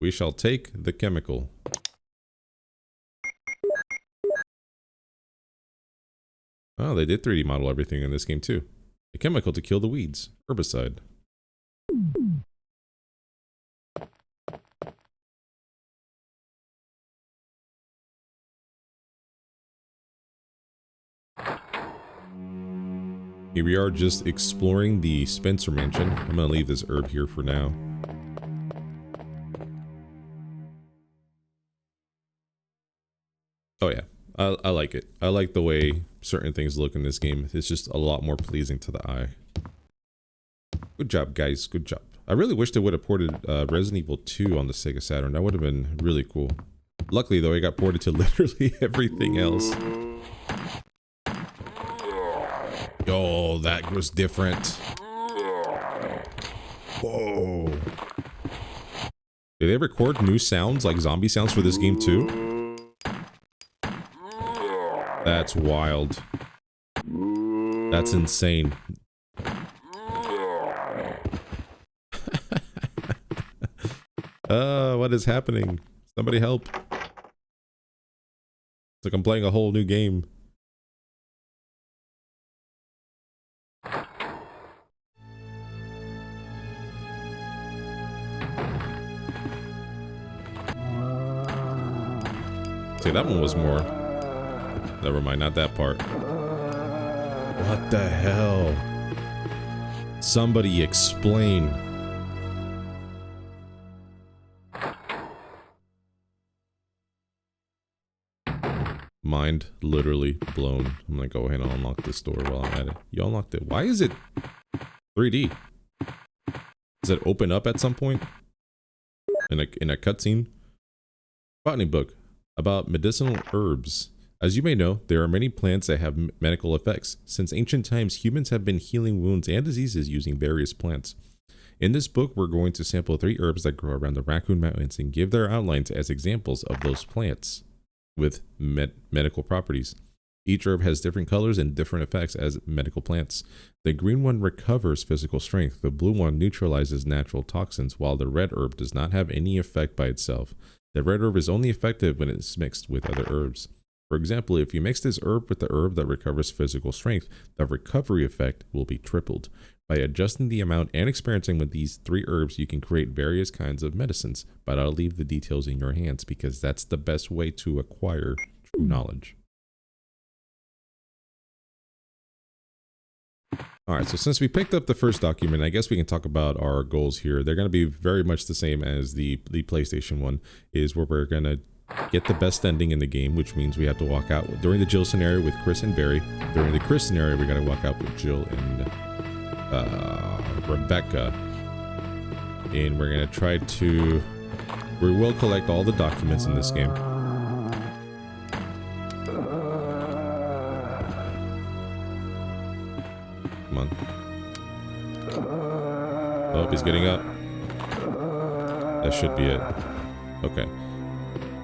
We shall take the chemical. Oh, they did 3D model everything in this game too. A chemical to kill the weeds. Herbicide. Here we are just exploring the Spencer mansion. I'm gonna leave this herb here for now. Oh yeah, I like it. I like the way certain things look in this game. It's just a lot more pleasing to the eye. Good job, guys. Good job. I really wish they would have ported Resident Evil 2 on the Sega Saturn. That would have been really cool. Luckily, though, it got ported to literally everything else. Oh, that was different. Whoa. Did they record new sounds, like zombie sounds for this game too? That's wild. That's insane. What is happening? Somebody help. It's like I'm playing a whole new game. See, that one was more. Never mind, not that part. What the hell? Somebody explain. Mind literally blown. I'm gonna go ahead and unlock this door while I'm at it. You unlocked it. Why is it 3D? Does it open up at some point? In a cutscene? Botany book about medicinal herbs. As you may know, there are many plants that have medical effects. Since ancient times, humans have been healing wounds and diseases using various plants. In this book, we're going to sample 3 herbs that grow around the Raccoon Mountains and give their outlines as examples of those plants with medical properties. Each herb has different colors and different effects as medical plants. The green one recovers physical strength. The blue one neutralizes natural toxins, while the red herb does not have any effect by itself. The red herb is only effective when it's mixed with other herbs. For example, if you mix this herb with the herb that recovers physical strength, the recovery effect will be tripled. By adjusting the amount and experimenting with these 3 herbs, you can create various kinds of medicines, but I'll leave the details in your hands because that's the best way to acquire true knowledge. Alright, so since we picked up the first document, I guess we can talk about our goals here. They're going to be very much the same as the PlayStation one, is where we're going to get the best ending in the game, which means we have to walk out during the Jill scenario with Chris and Barry. During the Chris scenario, we got to walk out with Jill and Rebecca. And we're going to try to... We will collect all the documents in this game. Come on. Oh, he's getting up. That should be it. Okay.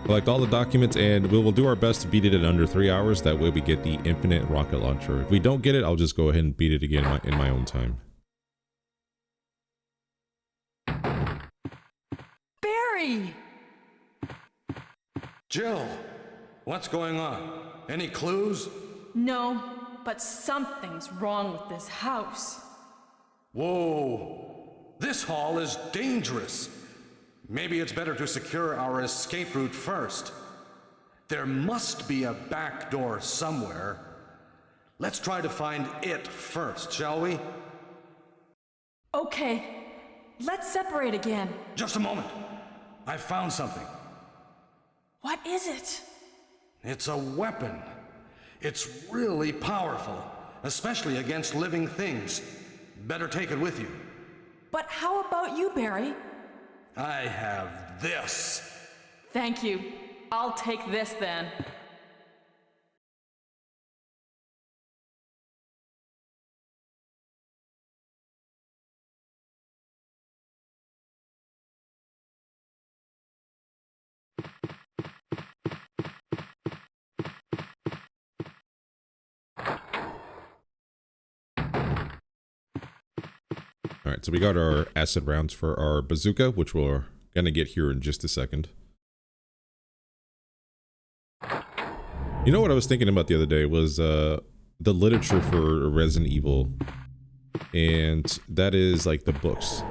Collect all the documents and we'll do our best to beat it in under 3 hours. That way we get the infinite rocket launcher. If we don't get it, I'll just go ahead and beat it again in my own time. Barry! Jill, what's going on? Any clues? No, but something's wrong with this house. Whoa, this hall is dangerous. Maybe it's better to secure our escape route first. There must be a back door somewhere. Let's try to find it first, shall we? Okay, let's separate again. Just a moment. I found something. What is it? It's a weapon. It's really powerful, especially against living things. Better take it with you. But how about you, Barry? I have this. Thank you. I'll take this then. Alright, so we got our acid rounds for our bazooka, which we're Gonna get here in just a second. You know what I was thinking about the other day was the literature for Resident Evil, and that is like the books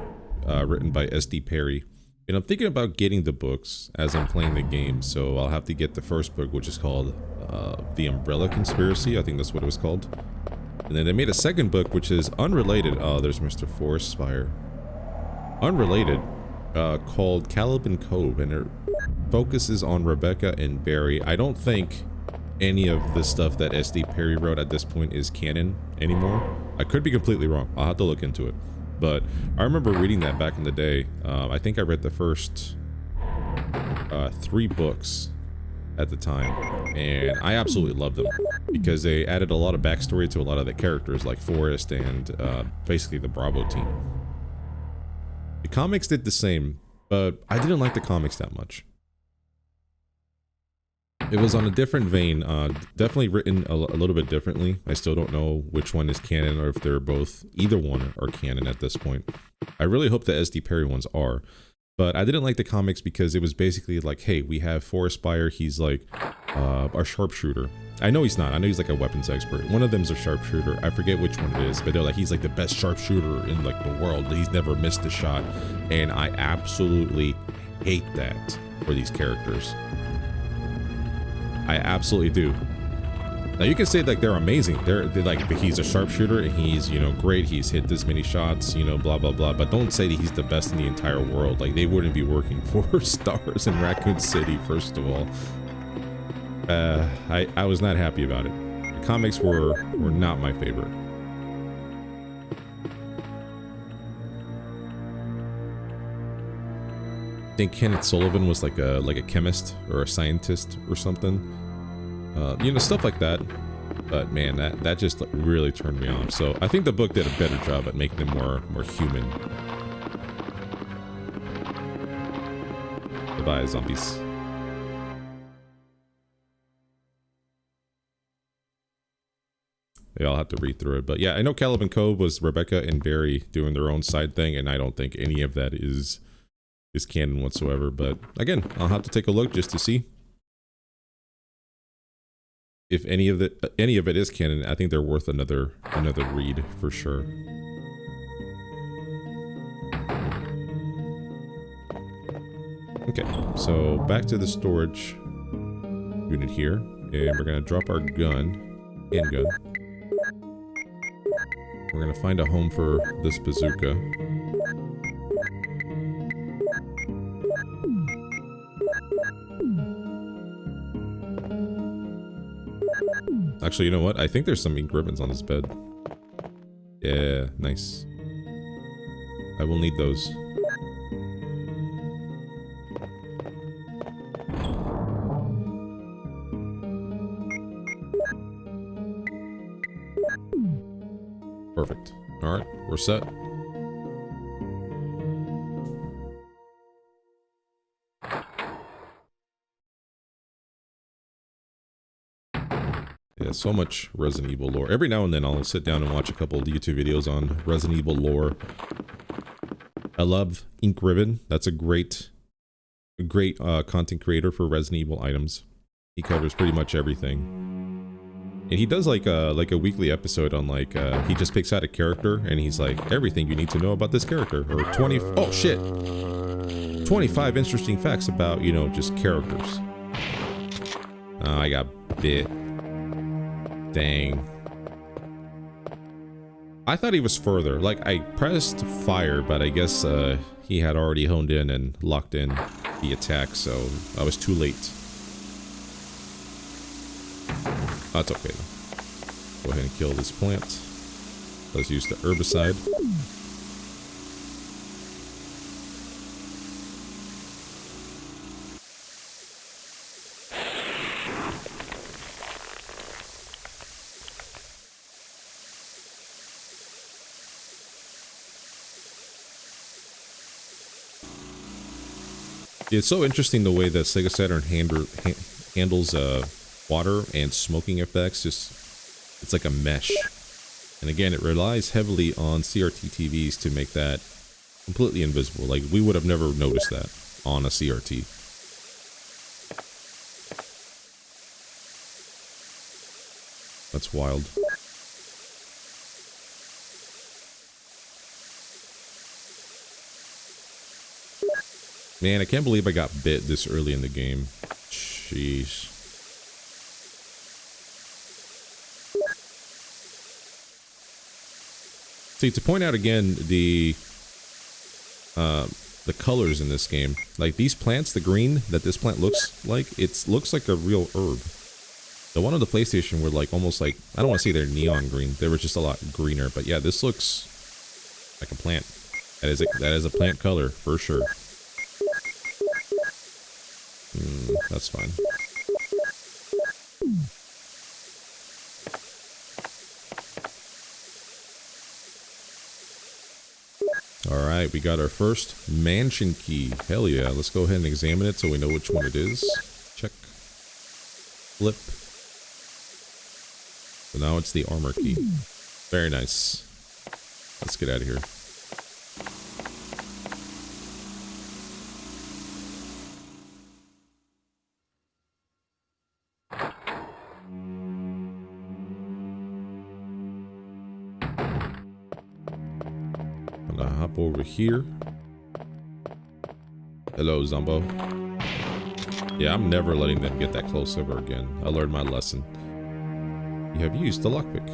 written by S.D. Perry. And I'm thinking about getting the books as I'm playing the game, so I'll have to get the first book, which is called The Umbrella Conspiracy. I think that's what it was called. And then they made a second book, which is unrelated. Oh, there's Mr. Forest Spire. Unrelated, called Caliban Cove, and it focuses on Rebecca and Barry. I don't think any of the stuff that S.D. Perry wrote at this point is canon anymore. I could be completely wrong. I'll have to look into it. But I remember reading that back in the day. I think I read the first 3 books at the time, and I absolutely loved them because they added a lot of backstory to a lot of the characters, like Forrest and basically the Bravo team. The comics did the same, but I didn't like the comics that much. It was on a different vein, definitely written a little bit differently. I still don't know which one is canon or if they're both, either one are canon at this point. I really hope the S.D. Perry ones are, but I didn't like the comics because it was basically like, hey, we have Forest Spire, he's like a sharpshooter. I know he's not, I know he's like a weapons expert. One of them's a sharpshooter, I forget which one it is, but they're like, he's like the best sharpshooter in like the world, he's never missed a shot. And I absolutely hate that for these characters. I absolutely do. Now you can say like they're amazing. They're like, he's a sharpshooter and he's, you know, great. He's hit this many shots, you know, blah, blah, blah. But don't say that he's the best in the entire world. Like they wouldn't be working for stars in Raccoon City, first of all. I was not happy about it. The comics were not my favorite. I think Kenneth Sullivan was like a chemist or a scientist or something, you know, stuff like that. But man, that just really turned me off. So I think the book did a better job at making them more human. Goodbye, zombies. Yeah, I'll have to read through it. But yeah, I know Caliban Cove was Rebecca and Barry doing their own side thing, and I don't think any of that is canon whatsoever. But again, I'll have to take a look just to see if any of it is canon. I think they're worth another read for sure. Okay, so back to the storage unit here, and we're gonna drop our handgun. We're gonna find a home for this bazooka. Actually, you know what? I think there's some ink ribbons on this bed. Yeah, nice. I will need those. Perfect. Alright, we're set. Yeah, so much Resident Evil lore. Every now and then I'll sit down and watch a couple of YouTube videos on Resident Evil lore. I love Ink Ribbon. That's a great content creator for Resident Evil items. He covers pretty much everything. And he does like a weekly episode on like, he just picks out a character and he's like, everything you need to know about this character. Or 25 interesting facts about, you know, just characters. Oh, I got bit. Dang. I thought he was further. Like, I pressed fire, but I guess he had already honed in and locked in the attack, so I was too late. That's okay though. Go ahead and kill this plant. Let's use the herbicide. It's so interesting the way that Sega Saturn handles water and smoking effects. Just, it's like a mesh. And again, it relies heavily on CRT TVs to make that completely invisible. Like, we would have never noticed that on a CRT. That's wild. Man, I can't believe I got bit this early in the game. Jeez. See, to point out again the colors in this game, like these plants, the green that this plant looks like, it looks like a real herb. The one on the PlayStation were like almost like, I don't want to say they're neon green, they were just a lot greener, but yeah, this looks like a plant. That is a plant color for sure. That's fine. Alright, we got our first mansion key. Hell yeah, let's go ahead and examine it so we know which one it is. Check. Flip. So now it's the armor key. Very nice. Let's get out of here. Over here. Hello, Zombo. Yeah, I'm never letting them get that close ever again. I learned my lesson. You have used the lockpick.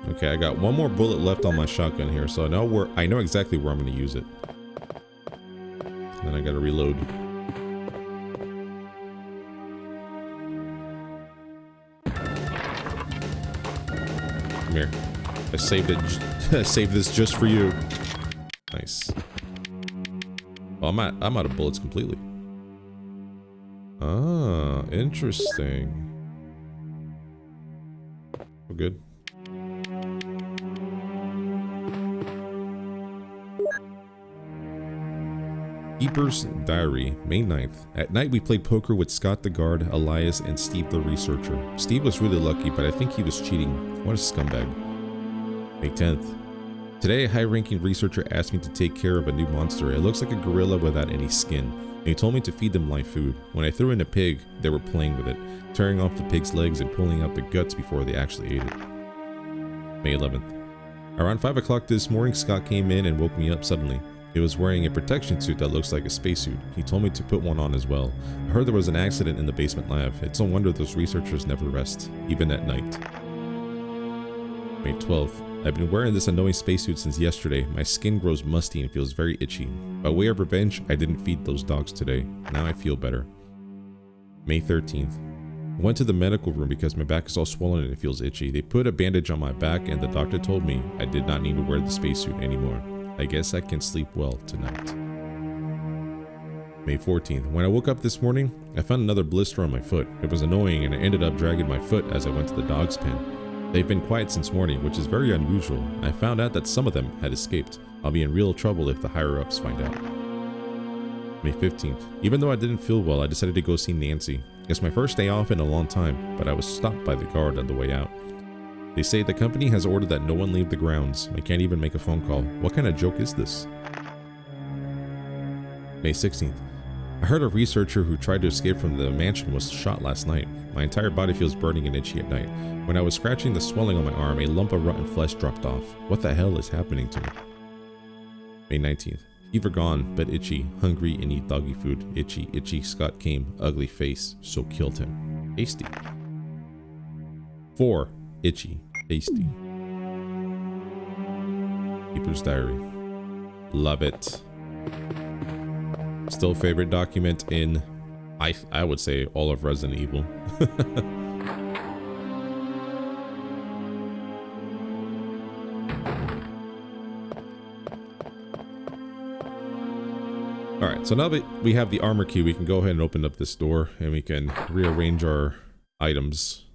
Okay, I got one more bullet left on my shotgun here, so I know exactly where I'm going to use it. Then I gotta reload. Come here. I saved it. I saved this just for you. Nice. Oh, I'm out of bullets completely. Ah, interesting. We're good. Keeper's Diary, May 9th. At night we played poker with Scott the guard, Elias, and Steve the researcher. Steve was really lucky, but I think he was cheating. What a scumbag. May 10th. Today a high-ranking researcher asked me to take care of a new monster. It looks like a gorilla without any skin. And he told me to feed them live food. When I threw in a pig, they were playing with it, tearing off the pig's legs and pulling out the guts before they actually ate it. May 11th. Around 5 o'clock this morning, Scott came in and woke me up suddenly. He was wearing a protection suit that looks like a spacesuit. He told me to put one on as well. I heard there was an accident in the basement lab. It's no wonder those researchers never rest, even at night. May 12th. I've been wearing this annoying spacesuit since yesterday. My skin grows musty and feels very itchy. By way of revenge, I didn't feed those dogs today. Now I feel better. May 13th. I went to the medical room because my back is all swollen and it feels itchy. They put a bandage on my back and the doctor told me I did not need to wear the spacesuit anymore. I guess I can sleep well tonight. May 14th. When I woke up this morning, I found another blister on my foot. It was annoying and I ended up dragging my foot as I went to the dog's pen. They've been quiet since morning, which is very unusual. I found out that some of them had escaped. I'll be in real trouble if the higher-ups find out. May 15th. Even though I didn't feel well, I decided to go see Nancy. It's my first day off in a long time, but I was stopped by the guard on the way out. They say the company has ordered that no one leave the grounds. I can't even make a phone call. What kind of joke is this? May 16th. I heard a researcher who tried to escape from the mansion was shot last night. My entire body feels burning and itchy at night. When I was scratching the swelling on my arm, a lump of rotten flesh dropped off. What the hell is happening to me? May 19th. Fever gone, but itchy, hungry and eat doggy food. Itchy, itchy, Scott came, ugly face, so killed him. Tasty. 4. Itchy. Tasty. Keeper's Diary. Love it. Still favorite document in, I would say, all of Resident Evil. Alright, so now that we have the armor key, we can go ahead and open up this door and we can rearrange our items.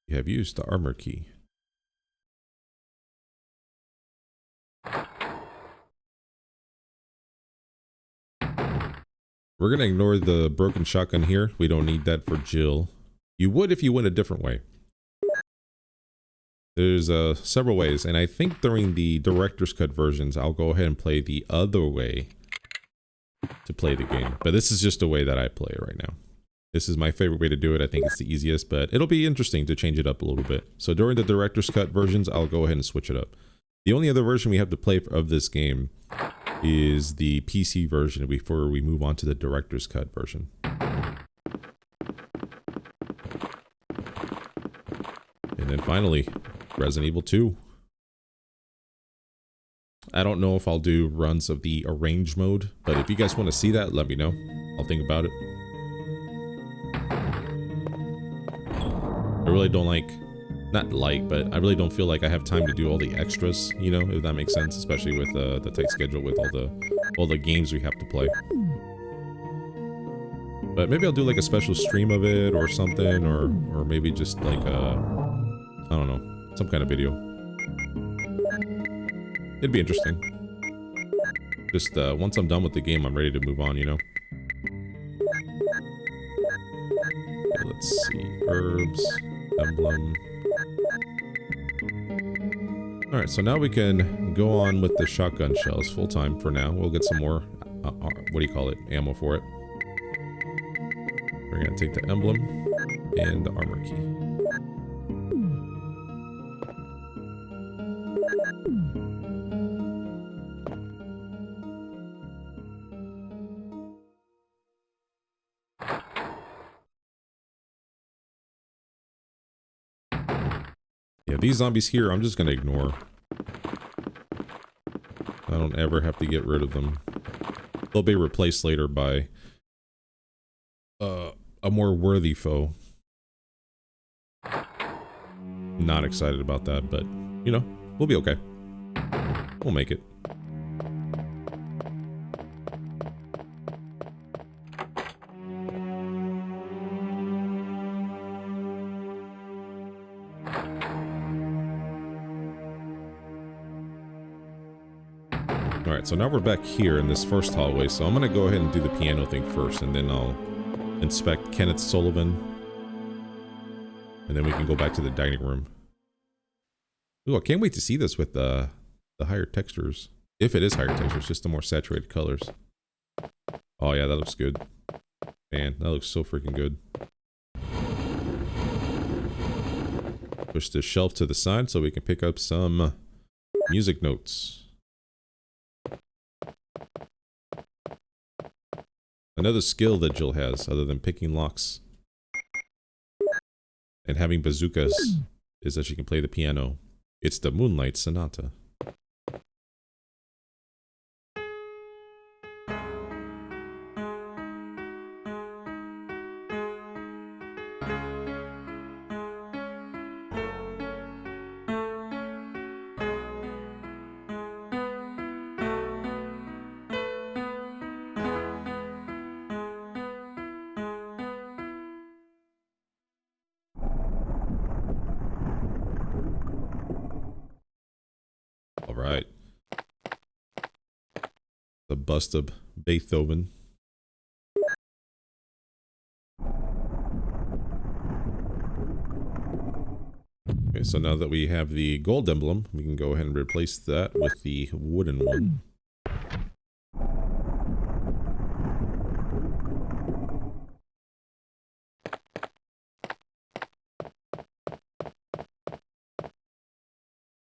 We have used the armor key. We're gonna ignore the broken shotgun here. We don't need that for Jill. You would if you went a different way. There's several ways, and I think during the director's cut versions, I'll go ahead and play the other way to play the game. But this is just the way that I play it right now. This is my favorite way to do it. I think it's the easiest, but it'll be interesting to change it up a little bit. So during the director's cut versions, I'll go ahead and switch it up. The only other version we have to play of this game is the PC version before we move on to the director's cut version. And then finally, Resident Evil 2. I don't know if I'll do runs of the arrange mode, but if you guys want to see that, let me know. I'll think about it. I really don't but I really don't feel like I have time to do all the extras, you know, if that makes sense, especially with the tight schedule with all the games we have to play. But maybe I'll do like a special stream of it or something, or maybe just like I don't know, some kind of video. It'd be interesting. Just once I'm done with the game, I'm ready to move on, you know. Okay, let's see, herbs, emblem. Alright, so now we can go on with the shotgun shells full time for now. We'll get some more, what do you call it, ammo for it. We're going to take the emblem and the armor key. Yeah, these zombies here, I'm just going to ignore. I don't ever have to get rid of them. They'll be replaced later by a more worthy foe. Not excited about that, but, you know, we'll be okay. We'll make it. Alright, so now we're back here in this first hallway, so I'm gonna go ahead and do the piano thing first, and then I'll inspect Kenneth Sullivan. And then we can go back to the dining room. Ooh, I can't wait to see this with the higher textures. If it is higher textures, just the more saturated colors. Oh yeah, that looks good. Man, that looks so freaking good. Push this shelf to the side so we can pick up some music notes. Another skill that Jill has, other than picking locks and having bazookas, is that she can play the piano. It's the Moonlight Sonata. Alright. The bust of Beethoven. Okay, so now that we have the gold emblem, we can go ahead and replace that with the wooden one.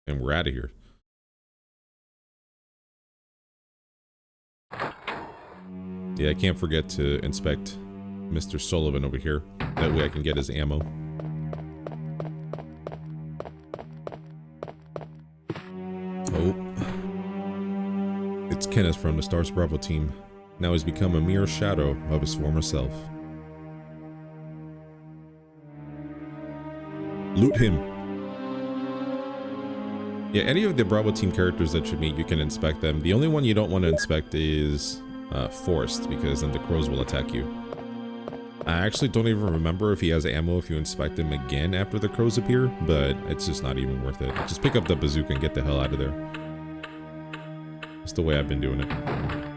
And we're out of here. Yeah, I can't forget to inspect Mr. Sullivan over here. That way I can get his ammo. Oh. It's Kenneth from the Stars Bravo team. Now he's become a mere shadow of his former self. Loot him. Yeah, any of the Bravo team characters that you meet, you can inspect them. The only one you don't want to inspect is Forrest, because then the crows will attack you. I actually don't even remember if he has ammo if you inspect him again after the crows appear, but it's just not even worth it. Just pick up the bazooka and get the hell out of there. That's the way I've been doing it.